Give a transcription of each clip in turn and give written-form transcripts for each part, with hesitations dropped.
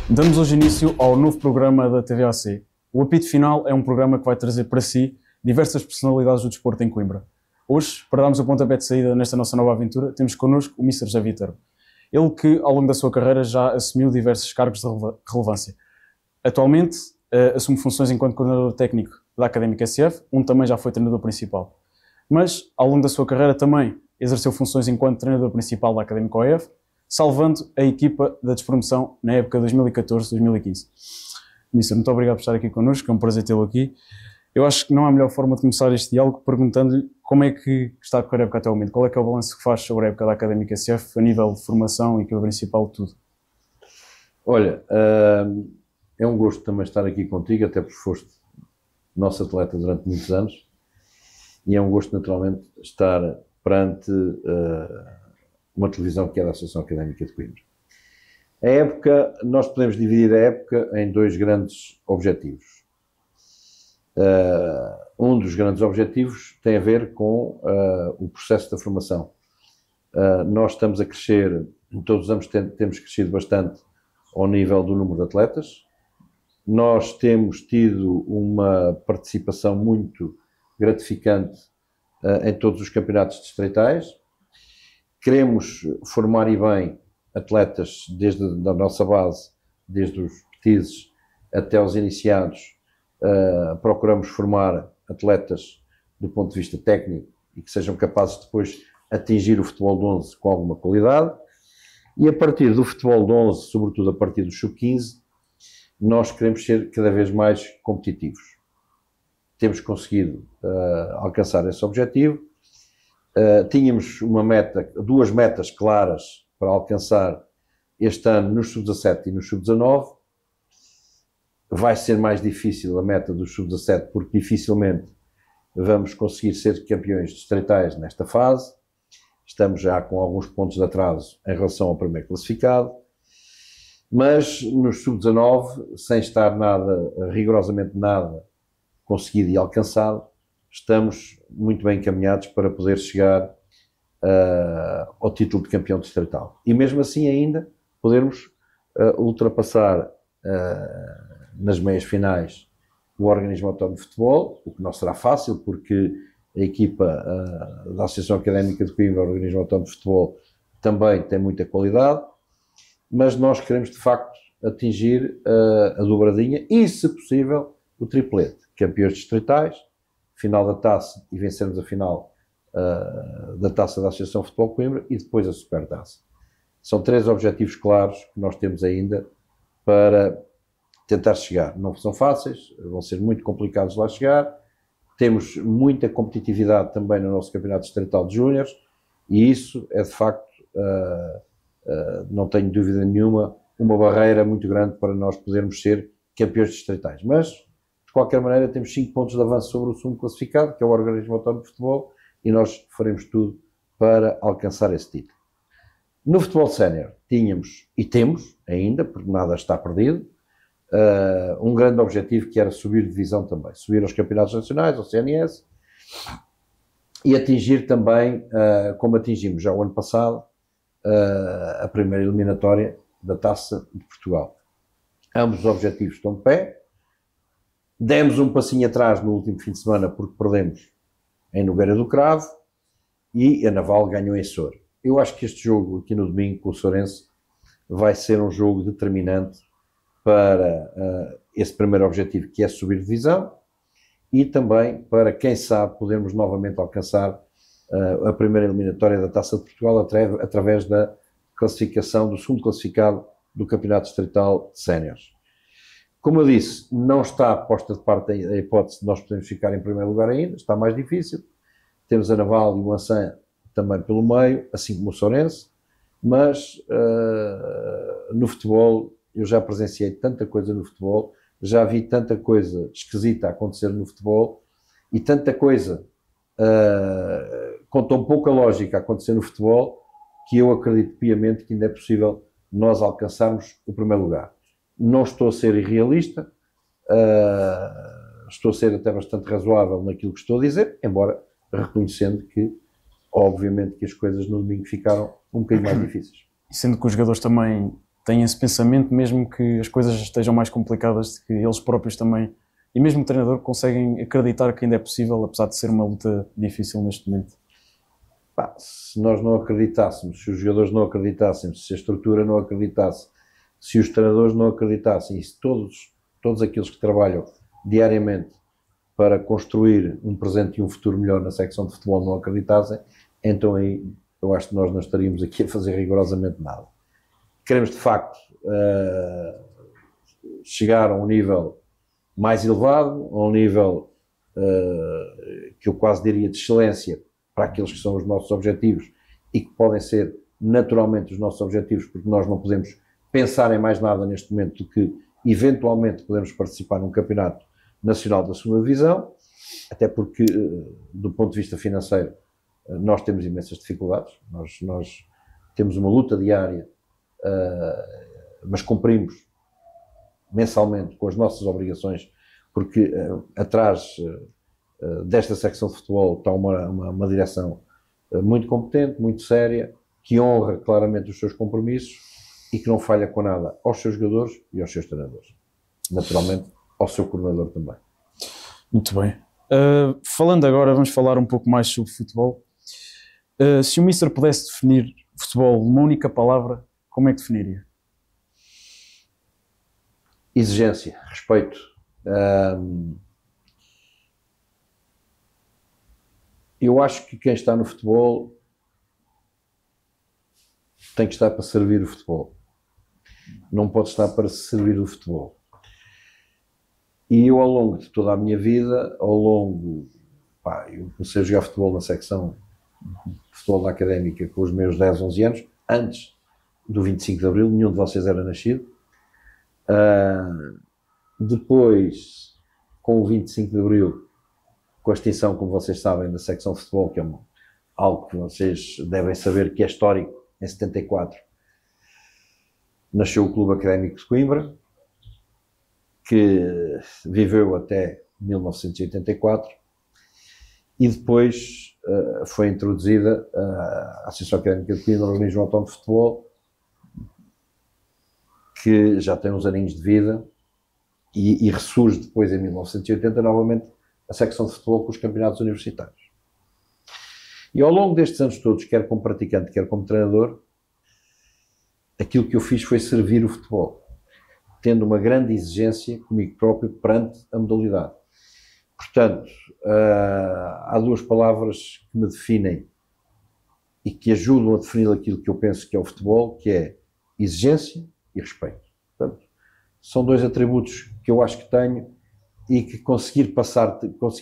Damos hoje início ao novo programa da TVAC. O Apito Final é um programa que vai trazer para si diversas personalidades do desporto em Coimbra. Hoje, para darmos o pontapé de saída nesta nossa nova aventura, temos connosco o Mr. José Viterbo. Ele que, ao longo da sua carreira, já assumiu diversos cargos de relevância. Atualmente, assume funções enquanto coordenador técnico da Académica SF, onde também já foi treinador principal. Mas, ao longo da sua carreira, também exerceu funções enquanto treinador principal da Académica OF, salvando a equipa da despromoção na época 2014-2015. Mister, muito obrigado por estar aqui connosco, é um prazer tê-lo aqui. Eu acho que não há melhor forma de começar este diálogo perguntando-lhe como é que está a correr a época até o momento, qual é que é o balanço que faz sobre a época da Académica SF a nível de formação e equipa principal, tudo. Olha, é um gosto também estar aqui contigo, até porque foste nosso atleta durante muitos anos, e é um gosto naturalmente estar perante uma televisão que é da Associação Académica de Coimbra. A época, nós podemos dividir a época em dois grandes objetivos. Um dos grandes objetivos tem a ver com o processo da formação. Nós estamos a crescer, todos os anos temos crescido bastante ao nível do número de atletas. Nós temos tido uma participação muito gratificante em todos os campeonatos distritais. Queremos formar e bem atletas desde a nossa base, desde os petizes até os iniciados. Procuramos formar atletas do ponto de vista técnico e que sejam capazes de depois atingir o futebol de 11 com alguma qualidade. E a partir do futebol de 11, sobretudo a partir do sub-15, nós queremos ser cada vez mais competitivos. Temos conseguido alcançar esse objetivo. Tínhamos uma meta, duas metas claras para alcançar este ano nos sub-17 e nos sub-19. Vai ser mais difícil a meta dos sub-17 porque dificilmente vamos conseguir ser campeões distritais nesta fase. Estamos já com alguns pontos de atraso em relação ao primeiro classificado. Mas nos sub-19, sem estar rigorosamente nada conseguido e alcançado, estamos muito bem encaminhados para poder chegar ao título de campeão distrital. E mesmo assim ainda podermos ultrapassar nas meias finais o organismo autónomo de futebol, o que não será fácil porque a equipa da Associação Académica de Coimbra, o organismo autónomo de futebol, também tem muita qualidade, mas nós queremos de facto atingir a dobradinha e, se possível, o triplete. Campeões distritais, final da taça e vencermos a final da taça da Associação de Futebol de Coimbra e depois a supertaça. São três objetivos claros que nós temos ainda para tentar chegar. Não são fáceis, vão ser muito complicados lá chegar. Temos muita competitividade também no nosso campeonato distrital de júniores e isso é de facto, não tenho dúvida nenhuma, uma barreira muito grande para nós podermos ser campeões distritais. Mas, de qualquer maneira, temos 5 pontos de avanço sobre o segundo classificado, que é o organismo autónomo de futebol, e nós faremos tudo para alcançar esse título. No futebol sénior tínhamos, e temos ainda, porque nada está perdido, um grande objetivo que era subir de divisão também, subir aos campeonatos nacionais, ao CNS, e atingir também, como atingimos já o ano passado, a primeira eliminatória da Taça de Portugal. Ambos os objetivos estão de pé. Demos um passinho atrás no último fim de semana porque perdemos em Nogueira do Cravo e a Naval ganhou em Sor. Eu acho que este jogo aqui no domingo com o Sorense vai ser um jogo determinante para esse primeiro objetivo, que é subir divisão, e também para, quem sabe, podermos novamente alcançar a primeira eliminatória da Taça de Portugal através da classificação do segundo classificado do Campeonato Distrital de Séniores. Como eu disse, não está posta de parte a hipótese de nós podermos ficar em primeiro lugar ainda, está mais difícil. Temos a Naval e o Ançã também pelo meio, assim como o Sorense, mas no futebol eu já presenciei tanta coisa no futebol, já vi tanta coisa esquisita a acontecer no futebol e tanta coisa com tão pouca lógica a acontecer no futebol que eu acredito piamente que ainda é possível nós alcançarmos o primeiro lugar. Não estou a ser irrealista, estou a ser até bastante razoável naquilo que estou a dizer, embora reconhecendo que, obviamente, que as coisas no domingo ficaram um bocadinho mais difíceis. Sendo que os jogadores também têm esse pensamento, mesmo que as coisas estejam mais complicadas, de que eles próprios também, e mesmo o treinador, conseguem acreditar que ainda é possível, apesar de ser uma luta difícil neste momento? Pá, se nós não acreditássemos, se os jogadores não acreditassem, se a estrutura não acreditasse, se os treinadores não acreditassem, e se todos aqueles que trabalham diariamente para construir um presente e um futuro melhor na secção de futebol não acreditassem, então aí eu acho que nós não estaríamos aqui a fazer rigorosamente nada. Queremos de facto chegar a um nível mais elevado, a um nível que eu quase diria de excelência para aqueles que são os nossos objetivos e que podem ser naturalmente os nossos objetivos, porque nós não podemos pensar em mais nada neste momento do que eventualmente podemos participar num campeonato nacional da segunda divisão, até porque do ponto de vista financeiro nós temos imensas dificuldades, nós temos uma luta diária, mas cumprimos mensalmente com as nossas obrigações, porque atrás desta secção de futebol está uma direção muito competente, muito séria, que honra claramente os seus compromissos e que não falha com nada aos seus jogadores e aos seus treinadores. Naturalmente, ao seu coordenador também. Muito bem. Falando agora, vamos falar um pouco mais sobre futebol. Se o Mister pudesse definir futebol numa única palavra, como é que definiria? Exigência, respeito. Eu acho que quem está no futebol tem que estar para servir o futebol. Não pode estar para servir do futebol. E eu, ao longo de toda a minha vida, eu comecei a jogar futebol na secção de futebol da Académica com os meus 10, 11 anos, antes do 25 de Abril, nenhum de vocês era nascido. Depois, com o 25 de Abril, com a extinção, como vocês sabem, da secção de futebol, que é algo que vocês devem saber que é histórico, em 74, nasceu o Clube Académico de Coimbra, que viveu até 1984, e depois foi introduzida a Associação Académica de Coimbra, o Organismo Autónomo de Futebol, que já tem uns aninhos de vida, e ressurge depois, em 1980, novamente, a secção de futebol com os campeonatos universitários. E ao longo destes anos todos, quer como praticante, quer como treinador, aquilo que eu fiz foi servir o futebol, tendo uma grande exigência comigo próprio perante a modalidade. Portanto, há duas palavras que me definem e que ajudam a definir aquilo que eu penso que é o futebol, que é exigência e respeito. Portanto, são dois atributos que eu acho que tenho e que consegui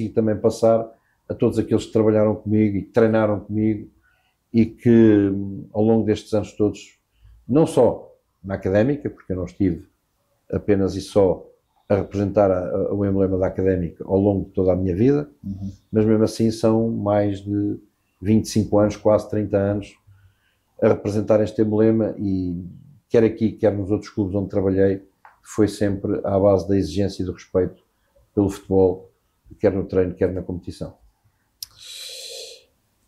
também passar a todos aqueles que trabalharam comigo e que treinaram comigo e que, ao longo destes anos todos, não só na Académica, porque eu não estive apenas e só a representar o emblema da Académica ao longo de toda a minha vida, mas mesmo assim são mais de 25 anos, quase 30 anos, a representar este emblema e quer aqui, quer nos outros clubes onde trabalhei, foi sempre à base da exigência e do respeito pelo futebol, quer no treino, quer na competição.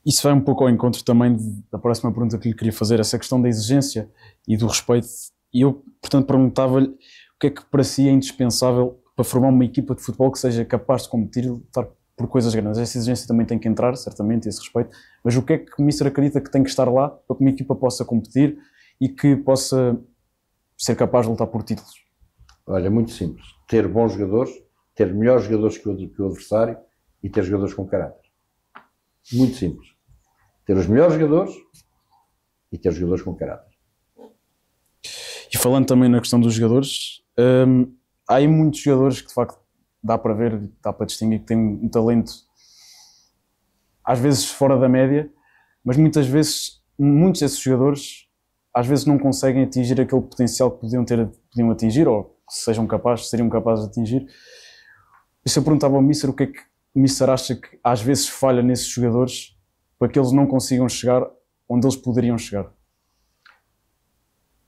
Isso vai um pouco ao encontro também da próxima pergunta que lhe queria fazer, essa questão da exigência e do respeito. E eu, portanto, perguntava-lhe o que é que para si é indispensável para formar uma equipa de futebol que seja capaz de competir e lutar por coisas grandes. Essa exigência também tem que entrar, certamente, esse respeito. Mas o que é que o Mister acredita que tem que estar lá para que uma equipa possa competir e que possa ser capaz de lutar por títulos? Olha, muito simples. Ter bons jogadores, ter melhores jogadores que o adversário e ter jogadores com caráter. Muito simples. Ter os melhores jogadores e ter jogadores com caráter. E falando também na questão dos jogadores, há aí muitos jogadores que de facto dá para ver, dá para distinguir que têm um talento às vezes fora da média, mas muitas vezes, muitos desses jogadores às vezes não conseguem atingir aquele potencial que podiam atingir ou que seriam capazes de atingir. E se eu perguntava ao Mister o que é que o Mister acha que às vezes falha nesses jogadores para que eles não consigam chegar onde eles poderiam chegar?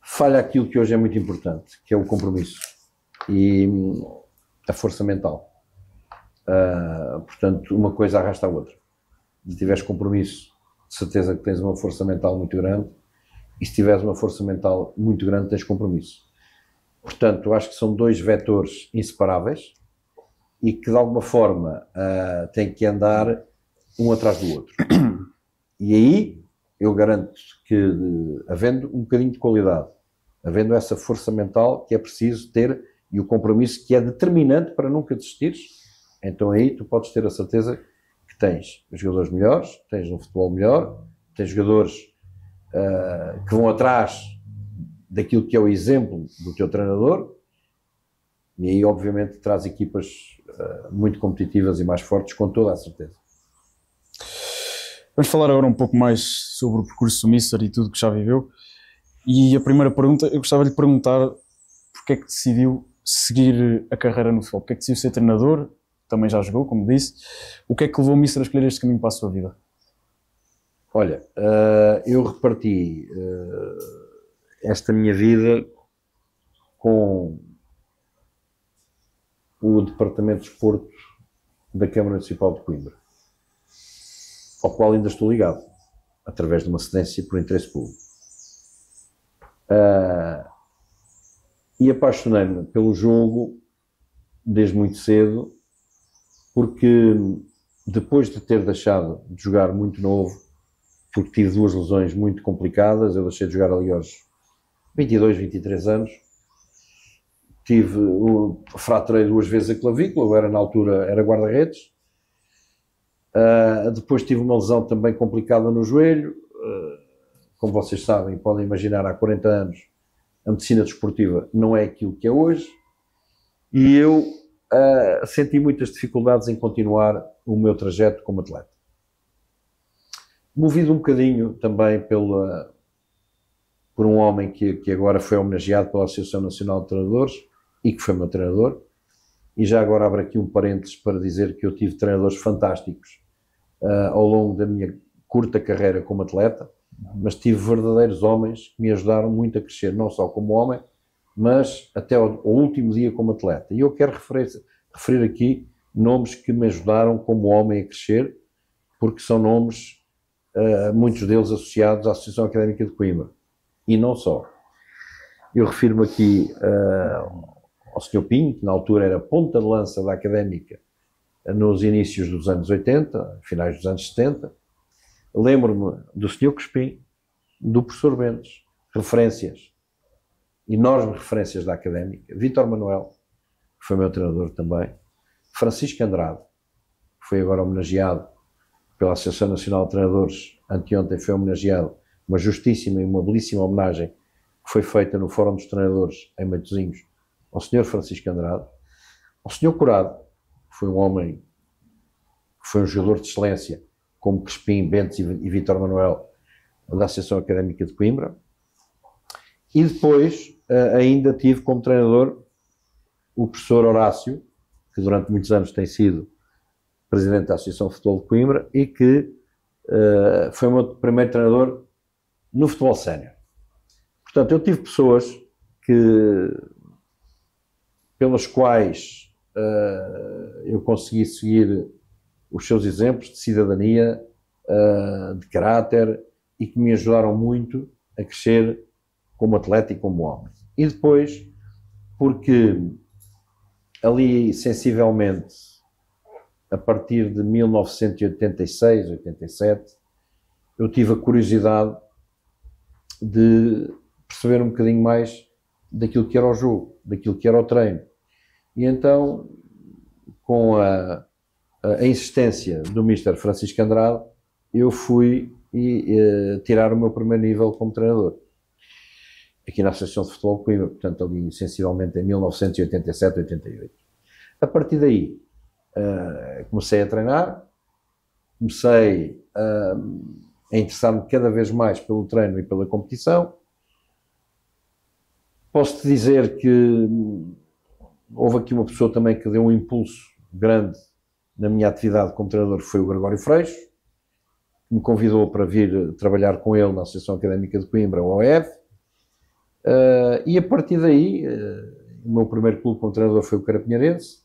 Falha aquilo que hoje é muito importante, que é o compromisso e a força mental. Portanto, uma coisa arrasta a outra. Se tiveres compromisso, de certeza que tens uma força mental muito grande e se tiveres uma força mental muito grande, tens compromisso. Portanto, eu acho que são dois vetores inseparáveis e que, de alguma forma, têm que andar um atrás do outro. E aí, eu garanto que, havendo um bocadinho de qualidade, havendo essa força mental que é preciso ter e o compromisso que é determinante para nunca desistires, então aí tu podes ter a certeza que tens jogadores melhores, tens um futebol melhor, tens jogadores que vão atrás daquilo que é o exemplo do teu treinador, e aí obviamente traz equipas muito competitivas e mais fortes, com toda a certeza. Vamos falar agora um pouco mais sobre o percurso do Mister e tudo que já viveu. E a primeira pergunta, eu gostava de lhe perguntar porque é que decidiu seguir a carreira no futebol, porque é que decidiu ser treinador, também já jogou, como disse. O que é que levou o Mister a escolher este caminho para a sua vida? Olha, eu reparti esta minha vida com o Departamento de Desporto da Câmara Municipal de Coimbra, ao qual ainda estou ligado, através de uma cedência por interesse público. E apaixonei-me pelo jogo desde muito cedo, porque depois de ter deixado de jogar muito novo, porque tive duas lesões muito complicadas, eu deixei de jogar ali aos 22, 23 anos, fraturei 2 vezes a clavícula, eu era na altura guarda-redes, depois tive uma lesão também complicada no joelho, como vocês sabem, podem imaginar, há 40 anos a medicina desportiva não é aquilo que é hoje, e eu senti muitas dificuldades em continuar o meu trajeto como atleta. Movido um bocadinho também por um homem que agora foi homenageado pela Associação Nacional de Treinadores e que foi meu treinador, e já agora abro aqui um parênteses para dizer que eu tive treinadores fantásticos ao longo da minha curta carreira como atleta, mas tive verdadeiros homens que me ajudaram muito a crescer, não só como homem, mas até ao último dia como atleta. E eu quero referir aqui nomes que me ajudaram como homem a crescer, porque são nomes, muitos deles associados à Associação Académica de Coimbra. E não só. Eu refiro-me aqui ao Sr. Pinho, que na altura era ponta de lança da Académica nos inícios dos anos 80, finais dos anos 70. Lembro-me do Sr. Crespim, do professor Bentes, referências, enormes referências da Académica, Vítor Manuel, que foi meu treinador também, Francisco Andrade, que foi agora homenageado pela Associação Nacional de Treinadores, anteontem foi homenageado, uma justíssima e uma belíssima homenagem que foi feita no Fórum dos Treinadores em Matosinhos ao Sr. Francisco Andrade, ao Sr. Curado, que foi um homem, que foi um jogador de excelência, como Crespim, Bentes e Vítor Manuel, da Associação Académica de Coimbra. E depois ainda tive como treinador o professor Horácio, que durante muitos anos tem sido presidente da Associação de Futebol de Coimbra e que foi o meu primeiro treinador no futebol sénior. Portanto, eu tive pessoas pelas quais eu consegui seguir os seus exemplos de cidadania, de caráter, e que me ajudaram muito a crescer como atleta e como homem. E depois, porque ali sensivelmente, a partir de 1986, 87, eu tive a curiosidade de perceber um bocadinho mais daquilo que era o jogo, daquilo que era o treino. E então, com a insistência do Mister Francisco Andrade, eu fui tirar o meu primeiro nível como treinador, aqui na Associação de Futebol de Coimbra, portanto ali sensivelmente em 1987, 88. A partir daí, comecei a treinar, comecei a interessar-me cada vez mais pelo treino e pela competição. Posso-te dizer que houve aqui uma pessoa também que deu um impulso grande na minha atividade como treinador, foi o Gregório Freixo, que me convidou para vir trabalhar com ele na Associação Académica de Coimbra, o OEF, e a partir daí, o meu primeiro clube como treinador foi o Carapinharense,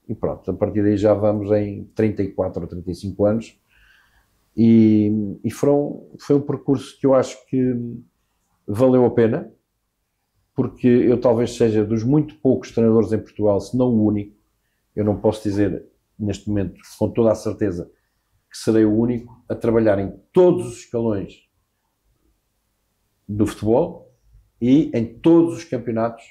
e pronto, a partir daí já vamos em 34 ou 35 anos E foi um percurso que eu acho que valeu a pena, porque eu talvez seja dos muito poucos treinadores em Portugal, se não o único. Eu não posso dizer neste momento com toda a certeza que serei o único a trabalhar em todos os escalões do futebol e em todos os campeonatos,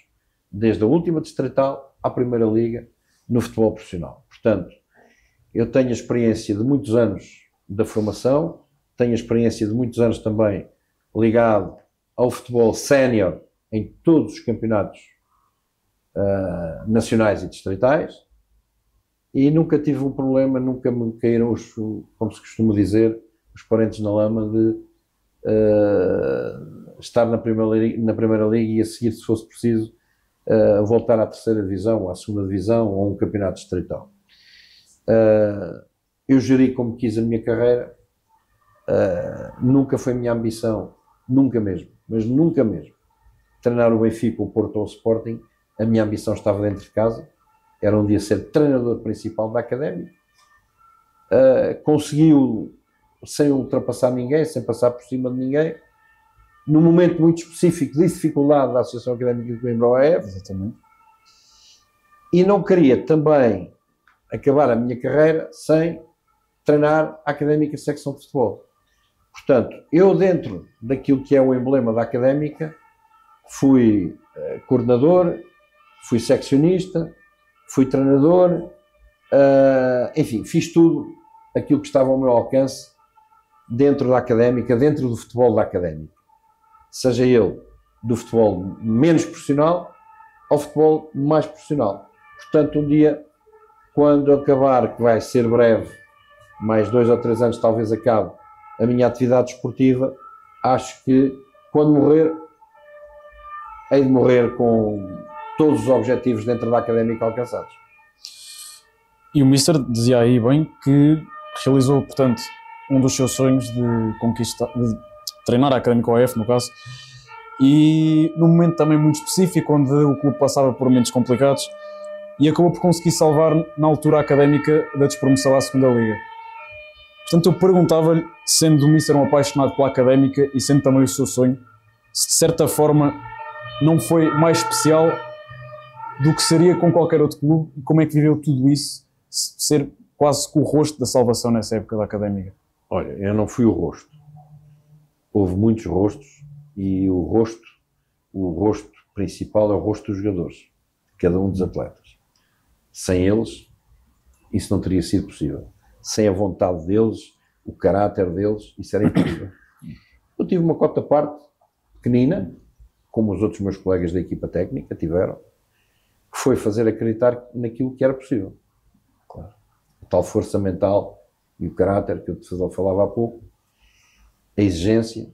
desde a última distrital à Primeira Liga, no futebol profissional. Portanto, eu tenho a experiência de muitos anos da formação, tenho a experiência de muitos anos também ligado ao futebol sénior em todos os campeonatos nacionais e distritais, e nunca tive um problema, nunca me caíram como se costuma dizer, os parentes na lama de estar na Primeira Liga e a seguir, se fosse preciso, voltar à terceira divisão, à segunda divisão ou a um campeonato distrital. Eu geri como quis a minha carreira, nunca foi minha ambição, nunca mesmo, mas nunca mesmo, treinar o Benfica, o Porto ou o Sporting. A minha ambição estava dentro de casa, era um dia ser treinador principal da Académica. Conseguiu, sem ultrapassar ninguém, sem passar por cima de ninguém, num momento muito específico de dificuldade da Associação Académica de Coimbra OEF. Exatamente. E não queria também acabar a minha carreira sem treinar a Académica Secção de Futebol. Portanto, eu dentro daquilo que é o emblema da Académica, fui coordenador, fui seccionista, fui treinador, enfim, fiz tudo aquilo que estava ao meu alcance dentro da Académica, dentro do futebol da Académica. Seja ele do futebol menos profissional ao futebol mais profissional. Portanto, um dia, quando acabar, que vai ser breve, mais 2 ou 3 anos talvez acabe, a minha atividade esportiva, acho que quando morrer, hei de morrer com todos os objetivos dentro da Académica alcançados. E o Mister dizia aí bem que realizou, portanto, um dos seus sonhos de treinar a Académica OF, no caso, e num momento também muito específico, onde o clube passava por momentos complicados, e acabou por conseguir salvar, na altura, a Académica da despromoção à segunda Liga. Portanto, eu perguntava-lhe, sendo o Mister um apaixonado pela Académica e sendo também o seu sonho, se de certa forma não foi mais especial do que seria com qualquer outro clube, e como é que viveu tudo isso, ser quase que o rosto da salvação nessa época da Académica? Olha, eu não fui o rosto. Houve muitos rostos, e o rosto principal é o rosto dos jogadores, de cada um dos atletas. Sem eles, isso não teria sido possível. Sem a vontade deles, o caráter deles, isso era impossível. Eu tive uma cota parte pequenina, como os outros meus colegas da equipa técnica tiveram, que foi fazer acreditar naquilo que era possível. Claro. A tal força mental e o caráter que eu falava há pouco, a exigência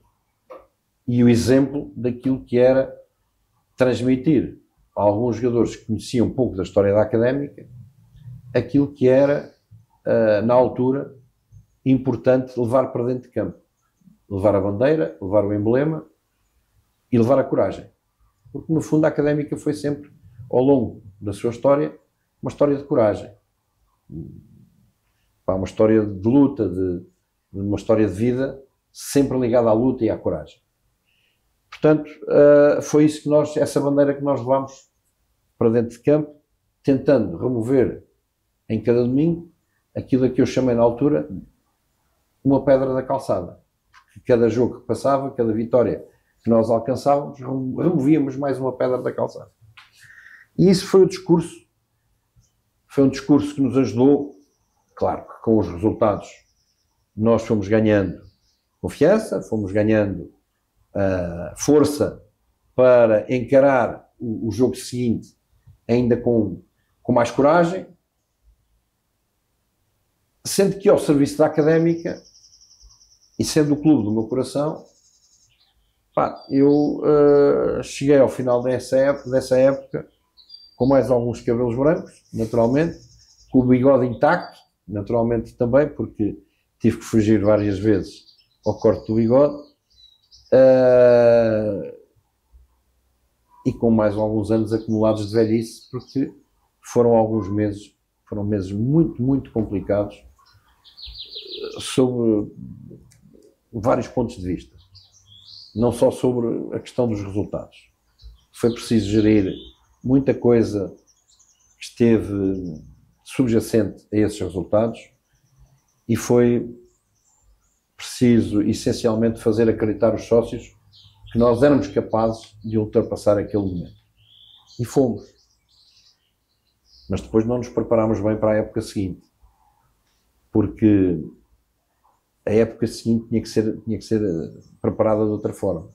e o exemplo daquilo que era transmitir a alguns jogadores que conheciam um pouco da história da Académica aquilo que era, na altura, importante levar para dentro de campo. Levar a bandeira, levar o emblema e levar a coragem. Porque, no fundo, a Académica foi sempre, ao longo da sua história, uma história de coragem. Uma história de luta, uma história de vida, sempre ligada à luta e à coragem. Portanto, foi isso que essa bandeira que nós levámos para dentro de campo, tentando remover em cada domingo aquilo a que eu chamei na altura uma pedra da calçada. Porque cada jogo que passava, cada vitória que nós alcançávamos, removíamos mais uma pedra da calçada. E isso foi o discurso. Foi um discurso que nos ajudou. Claro que com os resultados nós fomos ganhando confiança, fomos ganhando força para encarar o jogo seguinte ainda com mais coragem, sendo que ao serviço da Académica e sendo o clube do meu coração, eu cheguei ao final dessa época com mais alguns cabelos brancos, naturalmente, com o bigode intacto, naturalmente também, porque tive que fugir várias vezes ao corte do bigode, e com mais alguns anos acumulados de velhice, porque foram meses muito, muito complicados, sobre vários pontos de vista, não só sobre a questão dos resultados. Foi preciso gerir muita coisa que esteve subjacente a esses resultados e foi preciso, essencialmente, fazer acreditar os sócios que nós éramos capazes de ultrapassar aquele momento. E fomos. Mas depois não nos preparámos bem para a época seguinte. Porque a época seguinte tinha que ser preparada de outra forma.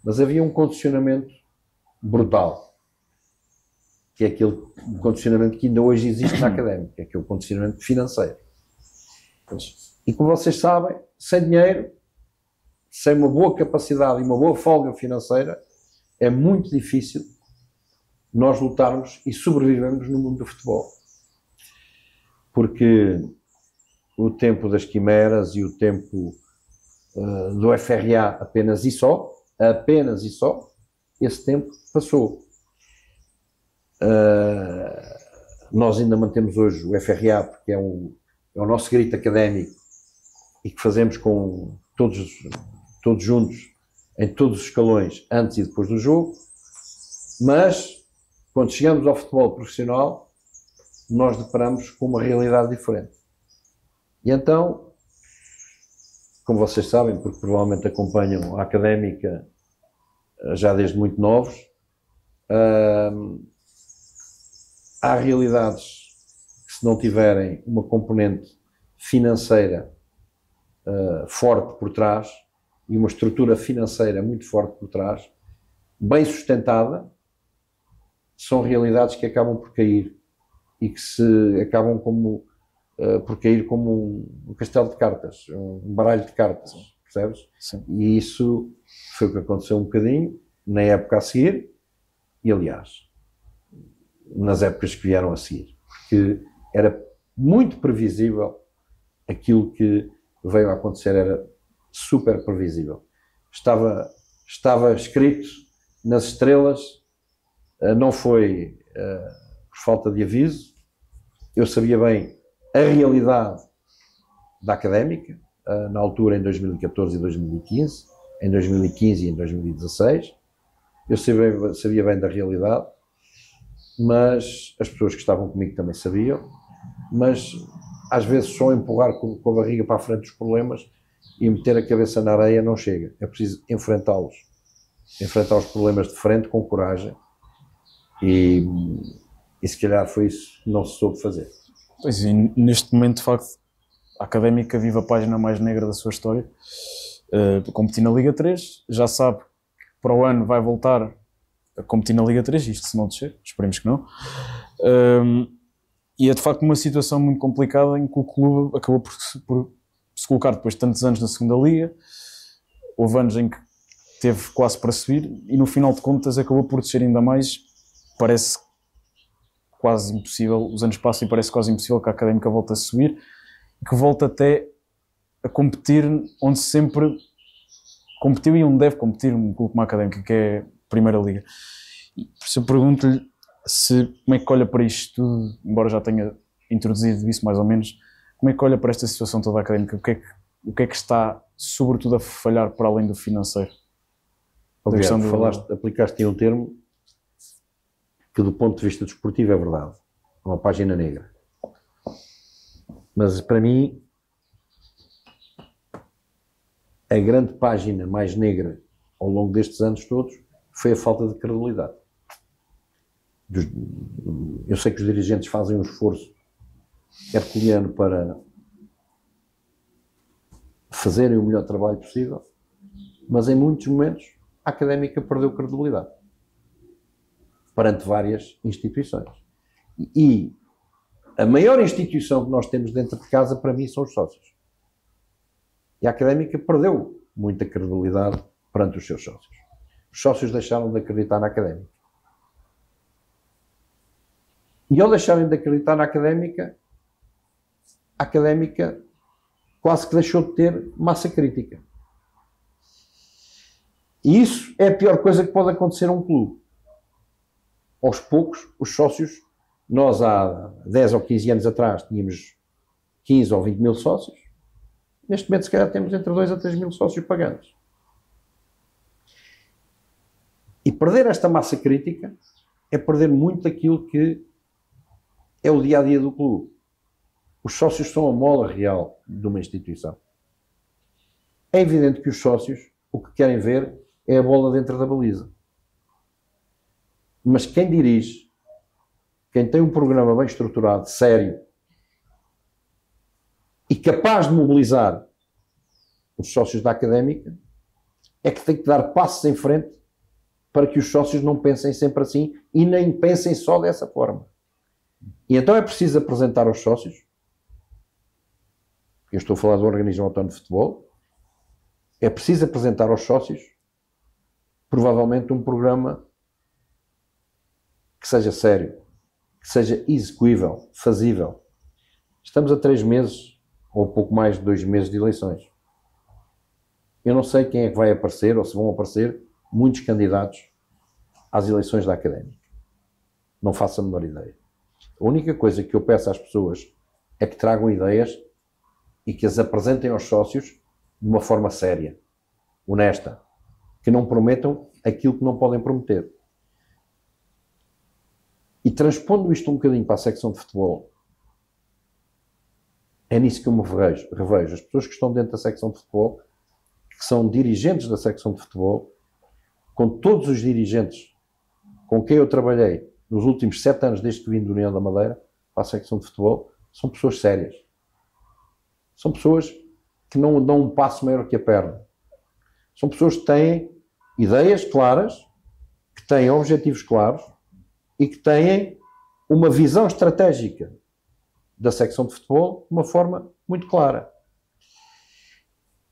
Mas havia um condicionamento brutal, que é aquele condicionamento que ainda hoje existe na Académica, que é o condicionamento financeiro. E como vocês sabem, sem dinheiro, sem uma boa capacidade e uma boa folga financeira, é muito difícil nós lutarmos e sobrevivermos no mundo do futebol. Porque o tempo das quimeras e o tempo do FRA apenas e só, esse tempo passou. Nós ainda mantemos hoje o FRA, porque é o nosso grito académico e que fazemos com todos juntos, em todos os escalões, antes e depois do jogo, mas quando chegamos ao futebol profissional, nós deparamos com uma realidade diferente. E então, como vocês sabem, porque provavelmente acompanham a Académica já desde muito novos, há realidades que, se não tiverem uma componente financeira forte por trás e uma estrutura financeira muito forte por trás, bem sustentada, são realidades que acabam por cair e que se acabam por cair como um castelo de cartas, um baralho de cartas, percebes? Sim. E isso foi o que aconteceu um bocadinho na época a seguir e, aliás, nas épocas que vieram a seguir, porque era muito previsível aquilo que veio a acontecer, era super previsível. Estava escrito nas estrelas, não foi por falta de aviso. Eu sabia bem a realidade da Académica, na altura em 2014 e 2015, em 2015 e em 2016. Eu sabia bem da realidade, mas as pessoas que estavam comigo também sabiam, mas às vezes só empurrar com a barriga para a frente dos problemas e meter a cabeça na areia não chega. É preciso enfrentar os problemas de frente com coragem e se calhar foi isso que não se soube fazer. Pois, e neste momento, de facto, a Académica vive a página mais negra da sua história. Competir na Liga 3, já sabe que para o ano vai voltar a competir na Liga 3, isto se não descer, esperemos que não. E é de facto uma situação muito complicada em que o clube acabou por se colocar depois de tantos anos na segunda Liga. Houve anos em que teve quase para subir e no final de contas acabou por descer ainda mais. Parece quase impossível, os anos passam e parece quase impossível que a Académica volte a subir e que volte até a competir onde sempre competiu e onde deve competir um clube como a Académica, que é a Primeira Liga. E por isso eu pergunto-lhe como é que olha para isto tudo, embora já tenha introduzido isso mais ou menos, como é que olha para esta situação toda académica? O que é que está sobretudo a falhar para além do financeiro? Aplicaste em um termo que do ponto de vista desportivo é verdade, uma página negra. Mas para mim a grande página mais negra ao longo destes anos todos foi a falta de credibilidade. Eu sei que os dirigentes fazem um esforço herculeano para fazerem o melhor trabalho possível, mas em muitos momentos a Académica perdeu credibilidade perante várias instituições. E a maior instituição que nós temos dentro de casa, para mim, são os sócios. E a Académica perdeu muita credibilidade perante os seus sócios. Os sócios deixaram de acreditar na Académica. E ao deixarem de acreditar na Académica, a Académica quase que deixou de ter massa crítica. E isso é a pior coisa que pode acontecer a um clube. Aos poucos, os sócios, nós há 10 ou 15 anos atrás tínhamos 15 ou 20 mil sócios, Neste momento, se calhar, temos entre 2 a 3 mil sócios pagantes. E perder esta massa crítica é perder muito daquilo que é o dia-a-dia do clube. Os sócios são a mola real de uma instituição. É evidente que os sócios o que querem ver é a bola dentro da baliza. Mas quem dirige, quem tem um programa bem estruturado, sério, e capaz de mobilizar os sócios da Académica, é que tem que dar passos em frente para que os sócios não pensem sempre assim e nem pensem só dessa forma. E então é preciso apresentar aos sócios, eu estou a falar do Organismo Autónomo de Futebol, é preciso apresentar aos sócios, provavelmente, um programa que seja sério, que seja execuível, fazível. Estamos a 3 meses, ou pouco mais de 2 meses de eleições. Eu não sei quem é que vai aparecer, ou se vão aparecer muitos candidatos às eleições da Académica. Não faço a menor ideia. A única coisa que eu peço às pessoas é que tragam ideias e que as apresentem aos sócios de uma forma séria, honesta, que não prometam aquilo que não podem prometer. E transpondo isto um bocadinho para a secção de futebol, é nisso que eu me revejo. As pessoas que estão dentro da secção de futebol, que são dirigentes da secção de futebol, com todos os dirigentes com quem eu trabalhei nos últimos 7 anos desde que vim do União da Madeira para a secção de futebol, são pessoas sérias. São pessoas que não dão um passo maior que a perna. São pessoas que têm ideias claras, que têm objetivos claros e que têm uma visão estratégica da secção de futebol de uma forma muito clara.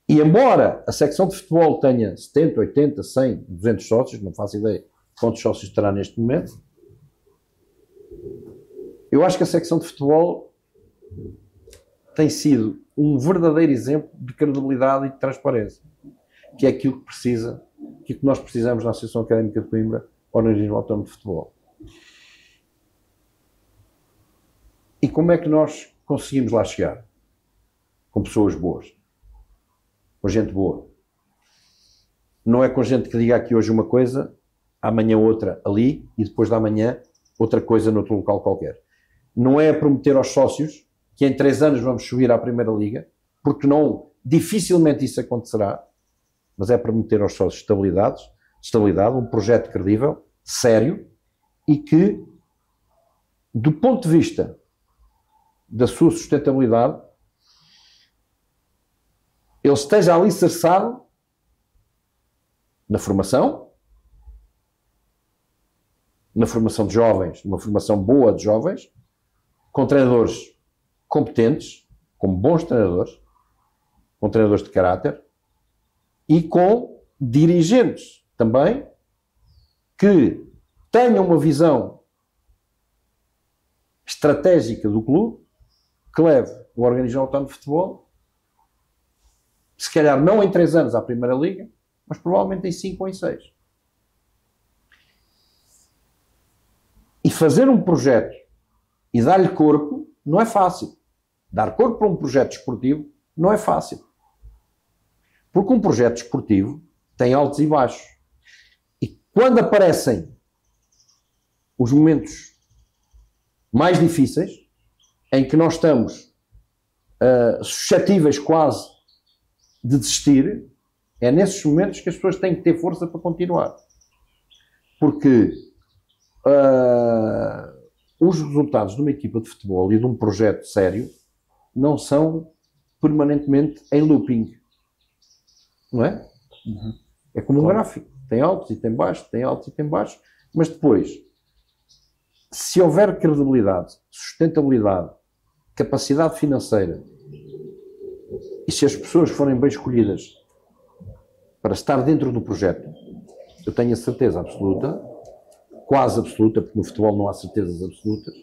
E embora a secção de futebol tenha 70, 80, 100, 200 sócios, não faço ideia quantos sócios terá neste momento, eu acho que a secção de futebol tem sido um verdadeiro exemplo de credibilidade e de transparência, que é aquilo que precisa, que nós precisamos na Associação Académica de Coimbra, Organismo Autónomo de Futebol. E como é que nós conseguimos lá chegar? Com pessoas boas. Com gente boa. Não é com gente que diga aqui hoje uma coisa, amanhã outra ali, e depois da manhã outra coisa noutro local qualquer. Não é a prometer aos sócios que em 3 anos vamos subir à Primeira Liga, porque não, dificilmente isso acontecerá, mas é prometer aos sócios estabilidade, um projeto credível, sério, e que, do ponto de vista da sua sustentabilidade, ele esteja alicerçado na formação de jovens, numa formação boa de jovens, com treinadores competentes, com bons treinadores, com treinadores de caráter e com dirigentes também que tenham uma visão estratégica do clube, que leve o Organismo Autónomo de Futebol, se calhar não em 3 anos à Primeira Liga, mas provavelmente em 5 ou em 6. E fazer um projeto e dar-lhe corpo não é fácil. Dar corpo para um projeto desportivo não é fácil. Porque um projeto desportivo tem altos e baixos. E quando aparecem os momentos mais difíceis, em que nós estamos suscetíveis quase de desistir, é nesses momentos que as pessoas têm que ter força para continuar. Porque os resultados de uma equipa de futebol e de um projeto sério não são permanentemente em looping. Não é? Uhum. É como um gráfico. Tem altos e tem baixos, tem altos e tem baixos, mas depois, se houver credibilidade, sustentabilidade, capacidade financeira, e se as pessoas forem bem escolhidas para estar dentro do projeto, eu tenho a certeza absoluta, quase absoluta, porque no futebol não há certezas absolutas,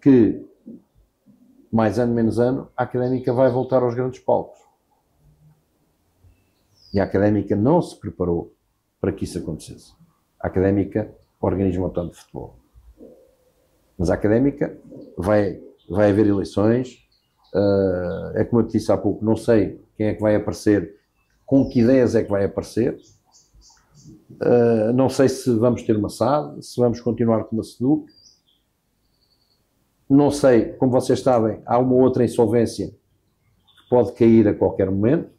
que mais ano menos ano a Académica vai voltar aos grandes palcos. E a Académica não se preparou para que isso acontecesse. A Académica, Organismo Autónomo de Futebol. Mas a Académica vai haver eleições, é como eu te disse há pouco, não sei quem é que vai aparecer, com que ideias é que vai aparecer. Não sei se vamos ter uma SAD, se vamos continuar com uma SEDUC. Não sei, como vocês sabem, há uma outra insolvência que pode cair a qualquer momento.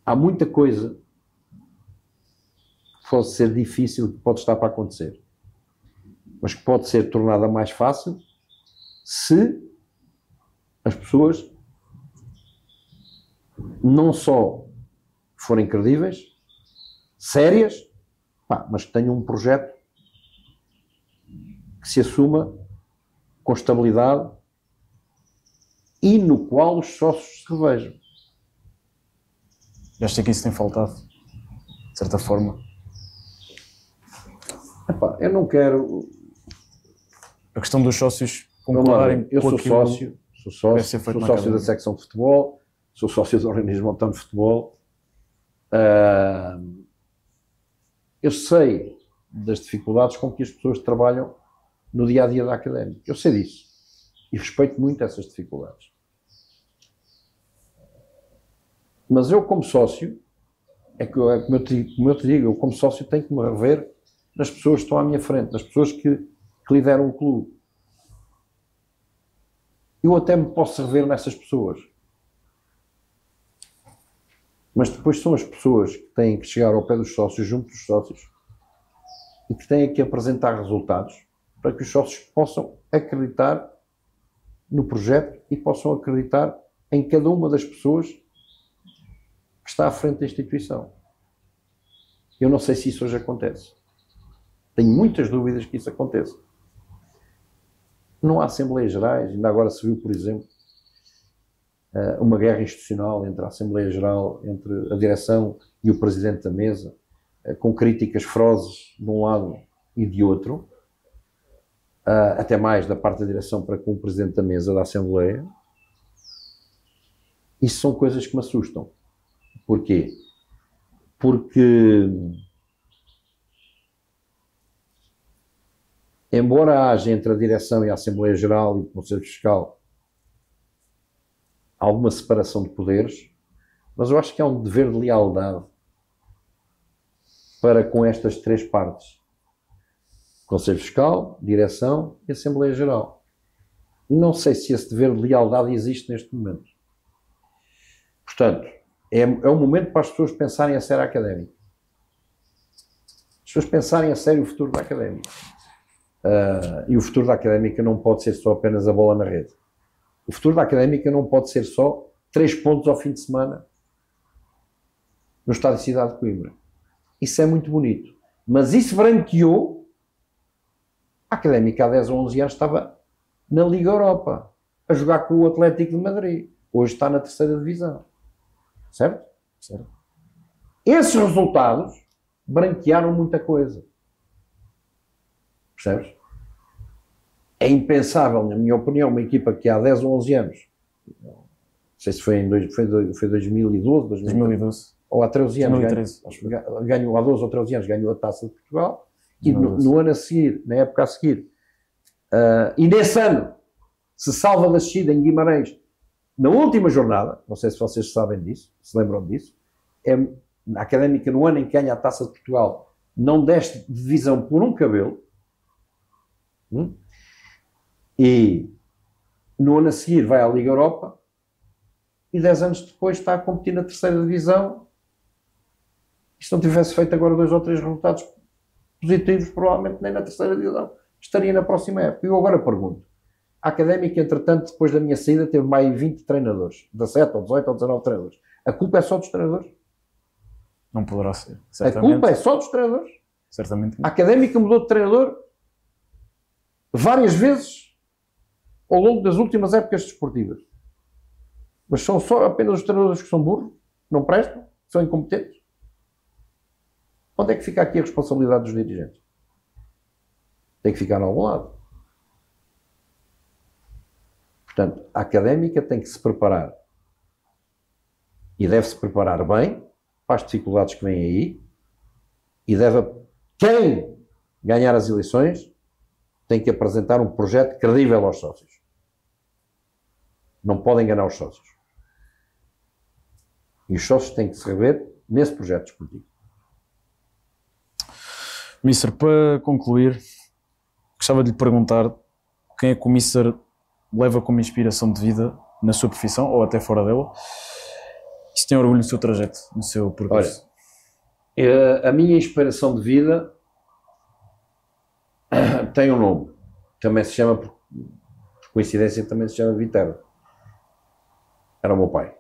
Há muita coisa que pode ser difícil, que pode estar para acontecer, mas que pode ser tornada mais fácil se as pessoas não só forem credíveis, sérias, mas que tenham um projeto que se assuma com estabilidade e no qual os sócios se revejam. Acho que isso tem faltado, de certa forma. Eu não quero... A questão dos sócios concordarem eu com sou aquilo sócio, sou sócio da secção de futebol, sou sócio do organismo autónomo de futebol. Eu sei das dificuldades com que as pessoas trabalham no dia-a-dia da académica. Eu sei disso. E respeito muito essas dificuldades. Mas eu, como sócio, como eu te digo, eu, como sócio, tenho que me rever nas pessoas que estão à minha frente, nas pessoas que lideram o clube. Eu até me posso rever nessas pessoas. Mas depois são as pessoas que têm que chegar ao pé dos sócios, junto dos sócios, e que têm que apresentar resultados para que os sócios possam acreditar no projeto e possam acreditar em cada uma das pessoas que está à frente da instituição. Eu não sei se isso hoje acontece. Tenho muitas dúvidas que isso aconteça. Não há Assembleias Gerais, ainda agora se viu, por exemplo, uma guerra institucional entre a Assembleia Geral, entre a direção e o Presidente da Mesa, com críticas ferozes de um lado e de outro, até mais da parte da direção para com o Presidente da Mesa da Assembleia. Isso são coisas que me assustam. Porquê? Porque, embora haja entre a direção e a Assembleia Geral e o Conselho Fiscal alguma separação de poderes, mas eu acho que há um dever de lealdade para com estas três partes: Conselho Fiscal, Direção e Assembleia Geral. Não sei se esse dever de lealdade existe neste momento. Portanto, é um momento para as pessoas pensarem a sério a académica. As pessoas pensarem a sério o futuro da académica. E o futuro da académica não pode ser só apenas a bola na rede. O futuro da académica não pode ser só 3 pontos ao fim de semana no estádio de Cidade de Coimbra. Isso é muito bonito. Mas isso branqueou. A académica há 10 ou 11 anos estava na Liga Europa, a jogar com o Atlético de Madrid. Hoje está na 3ª divisão. Certo? Certo. Esses resultados branquearam muita coisa. Percebes? É impensável, na minha opinião, uma equipa que há 10 ou 11 anos, não sei se foi em 2012, ou há 13 anos, 2013, ganhou há 12 ou 13 anos, ganhou a Taça de Portugal, e no ano a seguir, na época a seguir, e nesse ano, se salva da descida em Guimarães, na última jornada, não sei se vocês sabem disso, se lembram disso, a académica, no ano em que ganha a Taça de Portugal, não desce de divisão por um cabelo, e no ano a seguir vai à Liga Europa, e 10 anos depois está a competir na 3ª divisão. E se não tivesse feito agora 2 ou 3 resultados positivos, provavelmente nem na 3ª divisão estaria na próxima época. E eu agora pergunto, a académica, entretanto, depois da minha saída, teve mais 20 treinadores, 17 ou 18 ou 19 treinadores. A culpa é só dos treinadores? Não poderá ser. Certamente. A culpa é só dos treinadores? Certamente não. A académica mudou de treinador várias vezes ao longo das últimas épocas desportivas. Mas são só apenas os treinadores que são burros, não prestam, são incompetentes. Onde é que fica aqui a responsabilidade dos dirigentes? Tem que ficar em algum lado. Portanto, a académica tem que se preparar, e deve-se preparar bem para as dificuldades que vêm aí, e deve, quem ganhar as eleições, têm que apresentar um projeto credível aos sócios. Não podem enganar os sócios. E os sócios têm que se rever nesse projeto desportivo. Mister, para concluir, gostava de lhe perguntar quem é que o Mister leva como inspiração de vida na sua profissão ou até fora dela, e se tem orgulho do seu trajeto, no seu percurso. Olha, a minha inspiração de vida tem um nome, também se chama, por coincidência, também se chama Viterbo. Era o meu pai.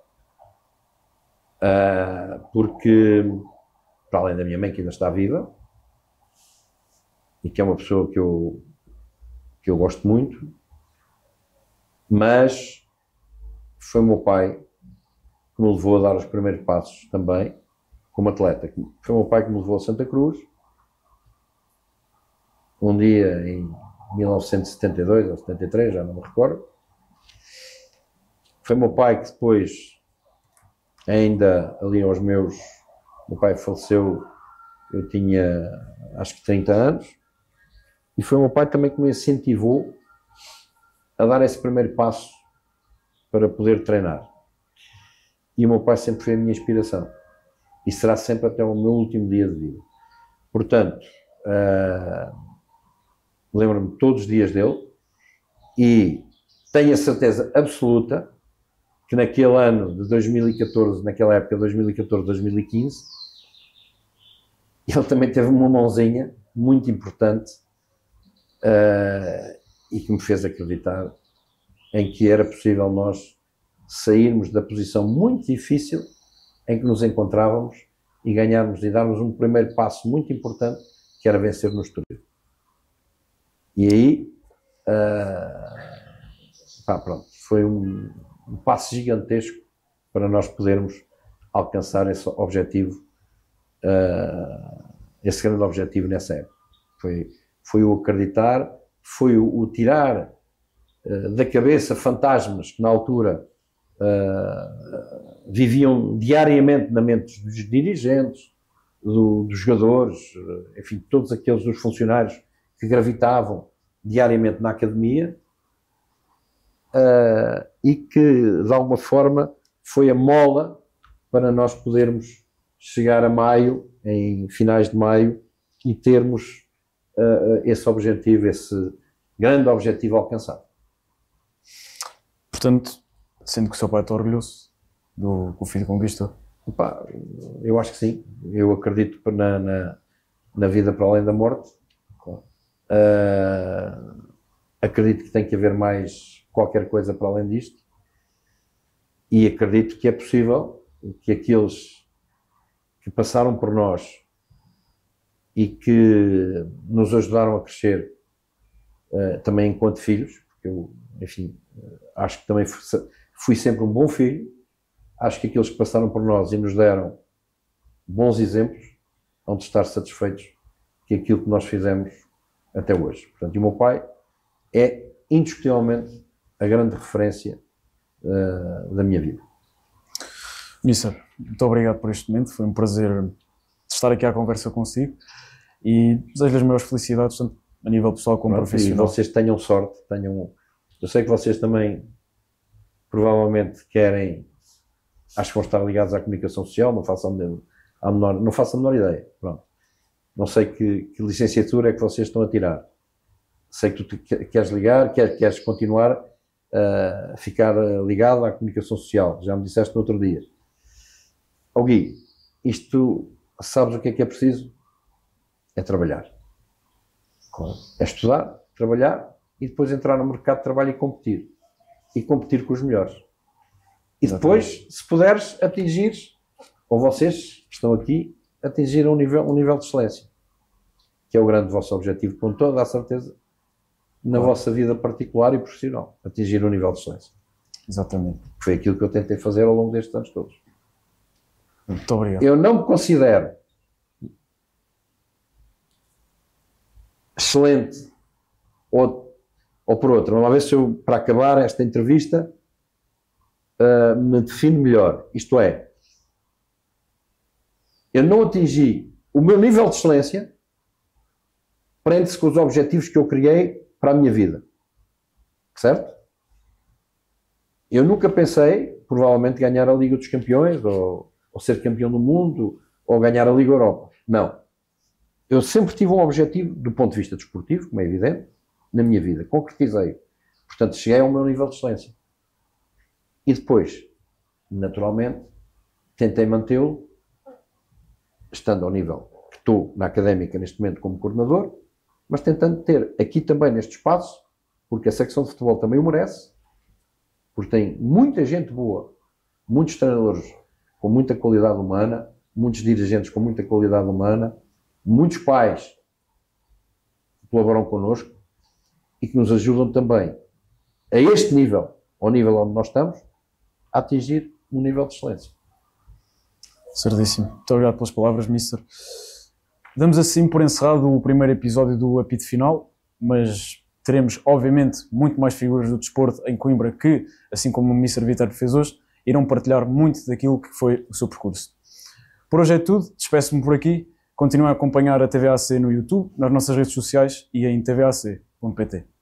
Porque, para além da minha mãe, que ainda está viva, e que é uma pessoa que eu gosto muito, mas foi o meu pai que me levou a dar os primeiros passos também, como atleta. Foi o meu pai que me levou a Santa Cruz, um dia em 1972 ou 73, já não me recordo. Foi o meu pai que depois, ainda ali aos meus... meu pai faleceu, eu tinha acho que 30 anos, e foi o meu pai também que me incentivou a dar esse primeiro passo para poder treinar. E o meu pai sempre foi a minha inspiração. E será sempre até o meu último dia de vida. Portanto, lembro-me todos os dias dele e tenho a certeza absoluta que naquele ano de 2014, naquela época 2014, 2015, ele também teve uma mãozinha muito importante e que me fez acreditar em que era possível nós sairmos da posição muito difícil em que nos encontrávamos e ganharmos e darmos um primeiro passo muito importante, que era vencer no Estoril. E aí, pronto, foi um passo gigantesco para nós podermos alcançar esse objetivo, esse grande objetivo nessa época. Foi o acreditar, foi o tirar da cabeça fantasmas que na altura viviam diariamente na mente dos dirigentes, dos jogadores, enfim, todos aqueles dos funcionários que gravitavam diariamente na academia, e que de alguma forma foi a mola para nós podermos chegar a maio, em finais de maio, e termos esse objetivo, esse grande objetivo alcançado. Portanto, sendo que o seu pai está orgulhoso do que o filho conquistou? Eu acho que sim. Eu acredito na vida para além da morte. Claro. Acredito que tem que haver mais qualquer coisa para além disto. E acredito que é possível que aqueles que passaram por nós e que nos ajudaram a crescer também enquanto filhos, porque eu, enfim, acho que também fui sempre um bom filho. Acho que aqueles que passaram por nós e nos deram bons exemplos vão de estar satisfeitos que aquilo que nós fizemos até hoje. Portanto, e o meu pai é indiscutivelmente a grande referência da minha vida. Mister, muito obrigado por este momento, foi um prazer estar aqui à conversa consigo e desejo-lhe as maiores felicidades, tanto a nível pessoal como profissional. E vocês tenham sorte, eu sei que vocês também provavelmente querem, acho que vão estar ligados à comunicação social, não faço a menor ideia. Pronto. Não sei que licenciatura é que vocês estão a tirar. Sei que tu queres ligar, queres continuar a ficar ligado à comunicação social, já me disseste no outro dia. Gui, isto, sabes o que é preciso? É trabalhar. Claro. É estudar, trabalhar e depois entrar no mercado de trabalho e competir. E competir com os melhores. E depois, se puderes, atingir, ou vocês que estão aqui, atingir um nível de excelência. Que é o grande vosso objetivo, com toda a certeza, na vossa vida particular e profissional. Atingir um nível de excelência. Exatamente. Foi aquilo que eu tentei fazer ao longo destes anos todos. Muito obrigado. Eu não me considero excelente ou por outra. Uma vez, se eu, para acabar esta entrevista, me defino melhor. Isto é, eu não atingi o meu nível de excelência, prende-se com os objetivos que eu criei para a minha vida. Certo? Eu nunca pensei, provavelmente, ganhar a Liga dos Campeões, ou ser campeão do mundo, ou ganhar a Liga Europa. Não. Eu sempre tive um objetivo, do ponto de vista desportivo, como é evidente, na minha vida. Concretizei. Portanto, cheguei ao meu nível de excelência. E depois, naturalmente, tentei mantê-lo, estando ao nível que estou na académica neste momento como coordenador, mas tentando ter aqui também neste espaço, porque a secção de futebol também o merece, porque tem muita gente boa, muitos treinadores com muita qualidade humana, muitos dirigentes com muita qualidade humana, muitos pais que colaboram connosco e que nos ajudam também a este nível, ao nível onde nós estamos, a atingir um nível de excelência. Certíssimo. Muito obrigado pelas palavras, Mister. Damos assim por encerrado o primeiro episódio do Apito Final, mas teremos, obviamente, muito mais figuras do desporto em Coimbra que, assim como o Mister Vítor fez hoje, irão partilhar muito daquilo que foi o seu percurso. Por hoje é tudo. Despeço-me por aqui. Continuem a acompanhar a TVAC no YouTube, nas nossas redes sociais e em tvac.pt.